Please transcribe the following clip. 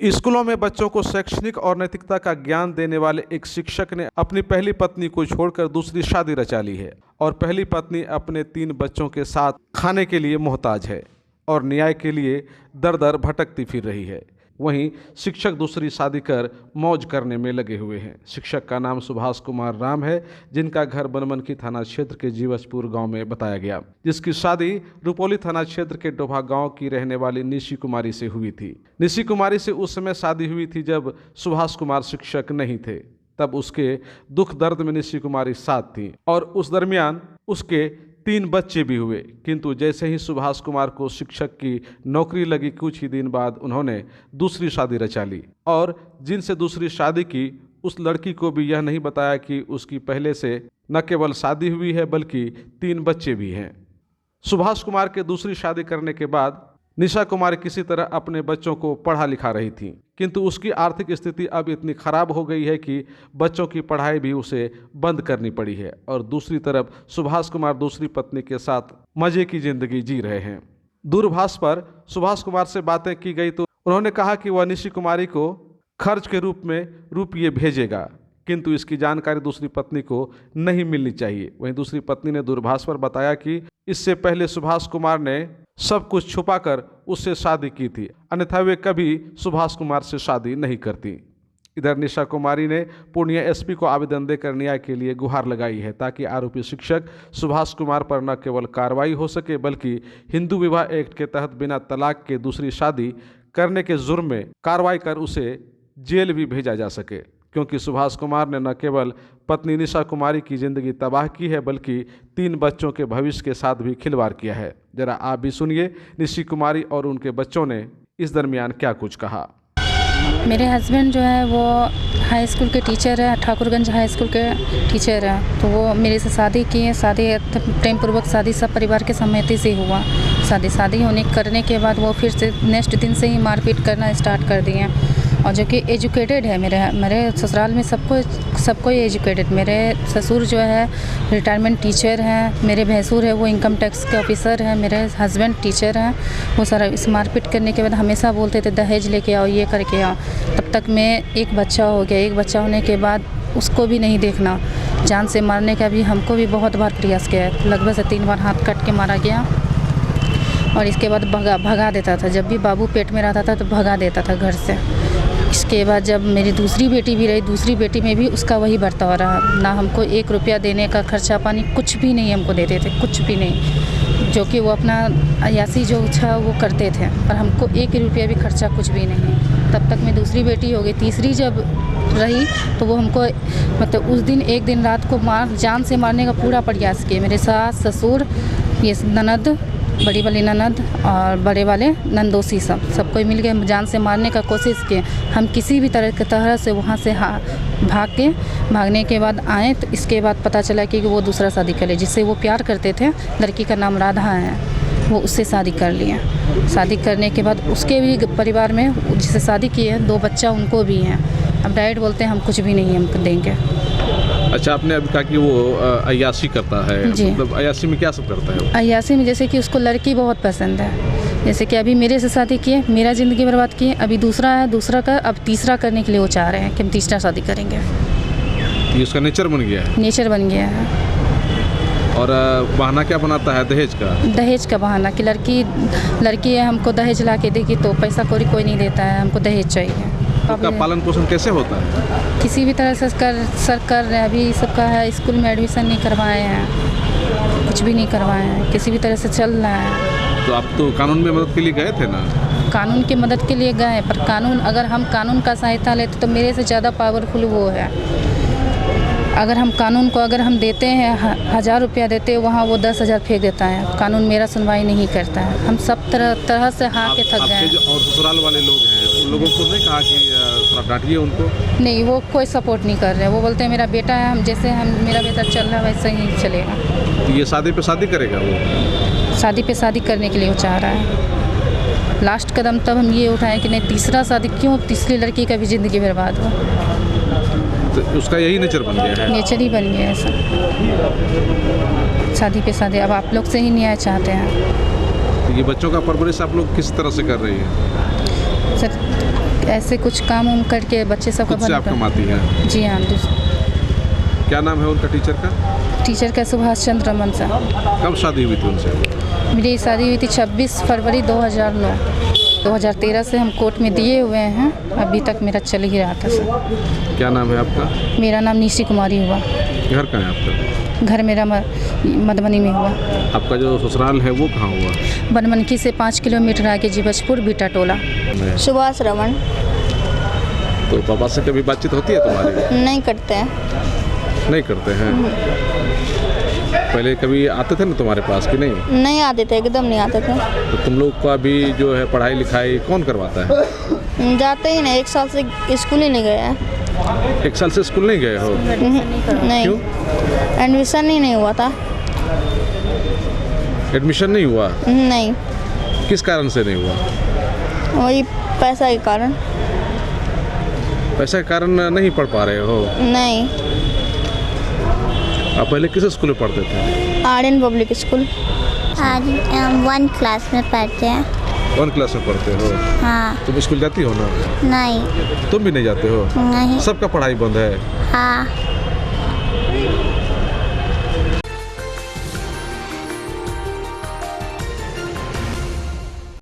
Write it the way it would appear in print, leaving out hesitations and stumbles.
स्कूलों में बच्चों को शैक्षणिक और नैतिकता का ज्ञान देने वाले एक शिक्षक ने अपनी पहली पत्नी को छोड़कर दूसरी शादी रचा ली है और पहली पत्नी अपने 3 बच्चों के साथ खाने के लिए मोहताज है और न्याय के लिए दर दर भटकती फिर रही है। वहीं शिक्षक दूसरी शादी कर मौज करने में लगे हुए हैं। शिक्षक का नाम सुभाष कुमार राम है, जिनका घर बनमनखी थाना क्षेत्र के जीवसपुर गांव में बताया गया, जिसकी शादी रुपौली थाना क्षेत्र के डोभा गांव की रहने वाली निशी कुमारी से हुई थी। निशी कुमारी से उस समय शादी हुई थी जब सुभाष कुमार शिक्षक नहीं थे। तब उसके दुख दर्द में निशी कुमारी साथ थी और उस दरमियान उसके 3 बच्चे भी हुए। किंतु जैसे ही सुभाष कुमार को शिक्षक की नौकरी लगी, कुछ ही दिन बाद उन्होंने दूसरी शादी रचा ली और जिनसे दूसरी शादी की उस लड़की को भी यह नहीं बताया कि उसकी पहले से न केवल शादी हुई है बल्कि 3 बच्चे भी हैं। सुभाष कुमार के दूसरी शादी करने के बाद निशा कुमारी किसी तरह अपने बच्चों को पढ़ा लिखा रही थी, किंतु उसकी आर्थिक स्थिति अब इतनी खराब हो गई है कि बच्चों की पढ़ाई भी उसे बंद करनी पड़ी है। और दूसरी तरफ सुभाष कुमार दूसरी पत्नी के साथ मजे की जिंदगी जी रहे हैं। दूरभाष पर सुभाष कुमार से बातें की गई तो उन्होंने कहा कि वह निशी कुमारी को खर्च के रूप में रुपये भेजेगा, किंतु इसकी जानकारी दूसरी पत्नी को नहीं मिलनी चाहिए। वहीं दूसरी पत्नी ने दूरभाष पर बताया कि इससे पहले सुभाष कुमार ने सब कुछ छुपाकर उससे शादी की थी, अन्यथा वे कभी सुभाष कुमार से शादी नहीं करती। इधर निशा कुमारी ने पूर्णिया एसपी को आवेदन देकर न्याय के लिए गुहार लगाई है ताकि आरोपी शिक्षक सुभाष कुमार पर न केवल कार्रवाई हो सके बल्कि हिंदू विवाह एक्ट के तहत बिना तलाक के दूसरी शादी करने के जुर्म में कार्रवाई कर उसे जेल भी भेजा जा सके, क्योंकि सुभाष कुमार ने न केवल पत्नी निशा कुमारी की जिंदगी तबाह की है बल्कि 3 बच्चों के भविष्य के साथ भी खिलवाड़ किया है। जरा आप भी सुनिए निशी कुमारी और उनके बच्चों ने इस दरमियान क्या कुछ कहा। मेरे हस्बैंड जो है वो हाई स्कूल के टीचर है, ठाकुरगंज हाई स्कूल के टीचर है। तो वो मेरे से शादी किए, शादी प्रेम पूर्वक शादी सब परिवार के सहमति से हुआ। शादी होने करने के बाद वो फिर से नेक्स्ट दिन से ही मारपीट करना स्टार्ट कर दिए। और जो कि एजुकेटेड है, मेरे ससुराल में सबको एजुकेटेड। मेरे ससुर जो है रिटायरमेंट टीचर हैं, मेरे भैंसुर है वो इनकम टैक्स के ऑफिसर हैं, मेरे हस्बैंड टीचर हैं। वो सारा इस मारपीट करने के बाद हमेशा बोलते थे दहेज लेके आओ, ये करके आओ। तब तक में एक बच्चा हो गया। एक बच्चा होने के बाद उसको भी नहीं देखना, जान से मारने का भी हमको भी बहुत बार प्रयास किया है। लगभग से 3 बार हाथ काट के मारा गया और इसके बाद भगा देता था। जब भी बाबू पेट में रहता था तो भगा देता था घर से। इसके बाद जब मेरी दूसरी बेटी भी रही, दूसरी बेटी में भी उसका वही बर्ताव रहा। ना हमको 1 रुपया देने का खर्चा पानी कुछ भी नहीं हमको देते थे, कुछ भी नहीं। जो कि वो अपना अयासी जो था वो करते थे, पर हमको 1 रुपया भी खर्चा कुछ भी नहीं। तब तक मैं दूसरी बेटी हो गई। तीसरी जब रही तो वो हमको मतलब उस दिन एक दिन रात को जान से मारने का पूरा प्रयास किए। मेरे सास ससुर, ये ननद, बड़ी वाली ननद और बड़े वाले नंदोसी सबको मिल के जान से मारने का कोशिश किए। हम किसी भी तरह से वहाँ से भागने के बाद आए तो इसके बाद पता चला कि वो दूसरा शादी कर ले, जिससे वो प्यार करते थे। लड़की का नाम राधा है, वो उससे शादी कर लिए। शादी करने के बाद उसके भी परिवार में जिससे शादी की है 2 बच्चा उनको भी हैं। अब डायरेक्ट बोलते हैं हम कुछ भी नहीं हमको देंगे। अच्छा, आपने अभी कहा कि वो अय्याशी करता है, जी। मतलब अय्याशी में क्या सब करता है? अय्याशी में जैसे कि उसको लड़की बहुत पसंद है। जैसे कि अभी मेरे से शादी किए, मेरा ज़िंदगी बर्बाद किए। अभी दूसरा है, दूसरा का अब तीसरा करने के लिए वो चाह रहे हैं कि हम तीसरा शादी करेंगे। ये उसका नेचर बन गया है? नेचर बन गया है। और बहाना क्या बनाता है? दहेज का? दहेज का बहाना कि लड़की है, हमको दहेज ला के देगी तो पैसा कौड़ी कोई नहीं देता है, हमको दहेज चाहिए। आपका पालन पोषण कैसे होता है? किसी भी तरह से सर कर रहे हैं। अभी सबका है, स्कूल में एडमिशन नहीं करवाए हैं, कुछ भी नहीं करवाए हैं, किसी भी तरह से चल रहा है। तो आप तो कानून में मदद के लिए गए थे ना? कानून की मदद के लिए गए, पर कानून अगर हम कानून का सहायता लेते तो मेरे से ज़्यादा पावरफुल वो है। अगर हम कानून को अगर हम देते हैं 1000 रुपया देते हैं, वहाँ वो 10,000 फेंक देता है। कानून मेरा सुनवाई नहीं करता है। हम सब तरह से के थक गए। और ससुराल वाले लोग हैं, उन लोगों को नहीं कहा कि थोड़ा डांटिए उनको? नहीं, वो कोई सपोर्ट नहीं कर रहे। वो बोलते हैं मेरा बेटा है, हम जैसे मेरा बेटा चल रहा है वैसे ही चलेगा। तो ये शादी पे शादी करेगा? वो शादी पे शादी करने के लिए वो चाह रहा है। लास्ट कदम तब हम ये उठाएं कि नहीं, तीसरा शादी क्यों, तीसरी लड़की का भी ज़िंदगी बर्बाद हो। तो उसका यही नेचर बन गया है? नेचर ही बन गया है सर, शादी पे शादी। अब आप लोग से ही न्याय चाहते हैं। तो ये बच्चों का परवरिश आप लोग किस तरह से कर रही हैं? सर ऐसे कुछ काम उम करके बच्चे सब खुद से आप कमाती हैं? जी हाँ। क्या नाम है उनका टीचर का? टीचर का सुभाष चंद्र रमन साहब। कब शादी हुई थी उनसे? मेरी शादी हुई थी 26 फरवरी 2009। 2013 से हम कोर्ट में दिए हुए हैं, अभी तक मेरा चल ही रहा था सर। क्या नाम है आपका? मेरा नाम निशी कुमारी हुआ। घर कहाँ है आपका? घर मेरा मधुबनी में हुआ। आपका जो ससुराल है वो कहाँ हुआ? बनमनखी से 5 किलोमीटर आगे जीवजपुर बीटा टोला। सुभाष रमन। तो पापा से कभी बातचीत होती है तुम्हारी? नहीं करते हैं। नहीं करते हैं? पहले कभी आते थे ना तुम्हारे पास कि नहीं? नहीं आते थे, एकदम नहीं आते थे। तो तुम लोग का भी जो है पढ़ाई लिखाई कौन करवाता है? जाते ही नहीं, 1 साल से स्कूल ही नहीं गए हैं। 1 साल से स्कूल नहीं गए हो? नहीं, क्यों? एडमिशन ही नहीं हुआ था। एडमिशन नहीं हुआ? नहीं, किस कारण से नहीं हुआ? वही पैसा के कारण। पैसा के कारण नहीं पढ़ पा रहे हो? नहीं, आप पहले किस स्कूल में पढ़ते थे? Aryan public school. आज हम 1 क्लास में पढ़ते हैं। 1 क्लास में पढ़ते हो? हाँ। तुम स्कूल जाती हो ना? नहीं। तुम भी नहीं जाते हो? नहीं। सबका पढ़ाई बंद है? हाँ।